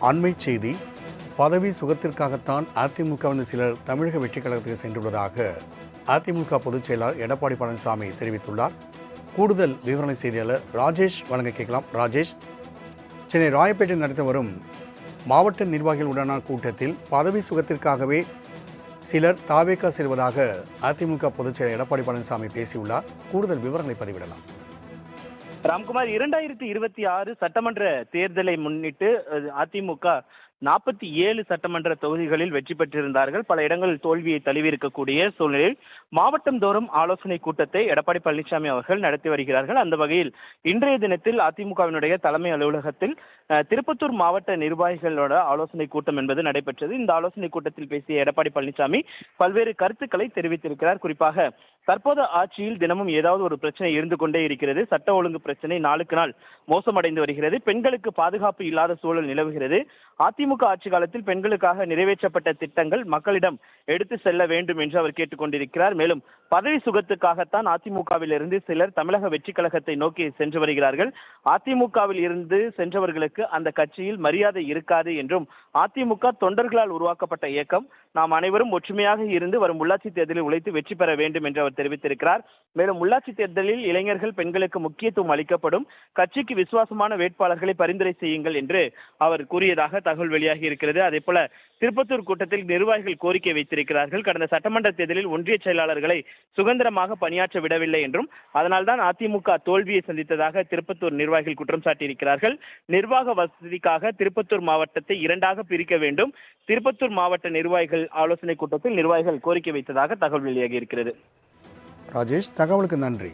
அண்மைச் செய்தி. பதவி சுகத்திற்காகத்தான் அதிமுகவினர் சிலர் தமிழக வெற்றிக் கழகத்துக்கு சென்றுள்ளதாக அதிமுக பொதுச் செயலாளர் எடப்பாடி பழனிசாமி தெரிவித்துள்ளார். கூடுதல் விவரணை செய்தியாளர் ராஜேஷ் வழங்க கேட்கலாம். ராஜேஷ், சென்னை ராயப்பேட்டையில் நடத்தி வரும் மாவட்ட நிர்வாகிகளுடனான கூட்டத்தில் பதவி சுகத்திற்காகவே சிலர் தாவேகா செல்வதாக அதிமுக பொதுச் செயலர் எடப்பாடி பழனிசாமி பேசியுள்ளார். கூடுதல் விவரங்களை பதிவிடலாம். ராம்குமார், 2026 சட்டமன்ற தேர்தலை முன்னிட்டு அதிமுக 47 சட்டமன்ற தொகுதிகளில் வெற்றி பெற்றிருந்தார்கள். பல இடங்களில் தோல்வியை தழுவியிருக்கக்கூடிய சூழ்நிலையில் மாவட்டம் தோறும் ஆலோசனை கூட்டத்தை எடப்பாடி பழனிசாமி அவர்கள் நடத்தி வருகிறார்கள். அந்த வகையில் இன்றைய தினத்தில் அதிமுகவினுடைய தலைமை அலுவலகத்தில் திருப்பத்தூர் மாவட்ட நிர்வாகிகளோட ஆலோசனை கூட்டம் என்பது நடைபெற்றது. இந்த ஆலோசனை கூட்டத்தில் பேசிய எடப்பாடி பழனிசாமி பல்வேறு கருத்துக்களை தெரிவித்திருக்கிறார். குறிப்பாக தற்போது ஆட்சியில் தினமும் ஏதாவது ஒரு பிரச்சனை இருந்து கொண்டே இருக்கிறது. சட்ட ஒழுங்கு பிரச்சனை நாளுக்கு நாள் மோசமடைந்து வருகிறது. பெண்களுக்கு பாதுகாப்பு இல்லாத சூழல் நிலவுகிறது. அதிமுக ஆட்சி காலத்தில் பெண்களுக்காக நிறைவேற்றப்பட்ட திட்டங்கள் மக்களிடம் எடுத்து செல்ல வேண்டும் என்று அவர் கேட்டுக்கொண்டிருக்கிறார். மேலும் பதவி சுகத்துக்காகத்தான் அதிமுகவில் இருந்து சிலர் தமிழக வெற்றி கழகத்தை நோக்கி சென்று வருகிறார்கள். அதிமுகவில் இருந்து சென்றவர்களுக்கு அந்த கட்சியில் மரியாதை இருக்காது என்றும், அதிமுக தொண்டர்களால் உருவாக்கப்பட்ட இயக்கம், நாம் அனைவரும் ஒற்றுமையாக இருந்து வரும் உள்ளாட்சி தேர்தலில் உழைத்து வெற்றி பெற வேண்டும் என்று அவர் தெரிவித்திருக்கிறார். மேலும் உள்ளாட்சி தேர்தலில் இளைஞர்கள், பெண்களுக்கு முக்கியத்துவம் அளிக்கப்படும், கட்சிக்கு விசுவாசமான வேட்பாளர்களை பரிந்துரை செய்யுங்கள் என்று அவர் கூறியதாக தகவல் வெளியாகி இருக்கிறது. அதே போல திருப்பத்தூர் கூட்டத்தில் நிர்வாகிகள் கோரிக்கை வைத்திருக்கிறார்கள். கடந்த சட்டமன்ற தேர்தலில் ஒன்றிய செயலாளர்களை சுதந்திரமாக பணியாற்ற விடவில்லை என்றும், அதனால்தான் அதிமுக தோல்வியை சந்தித்ததாக திருப்பத்தூர் நிர்வாகிகள் குற்றம் சாட்டியிருக்கிறார்கள். நிர்வாக வசதிக்காக திருப்பத்தூர் மாவட்டத்தை 2ஆக பிரிக்க வேண்டும். திருப்பத்தூர் மாவட்ட நிர்வாகிகள் ஆலோசனை கூட்டத்தில் நிர்வாகிகள் கோரிக்கை வைத்ததாக தகவல் வெளியாகி இருக்கிறது. ராஜேஷ், தகவலுக்கு நன்றி.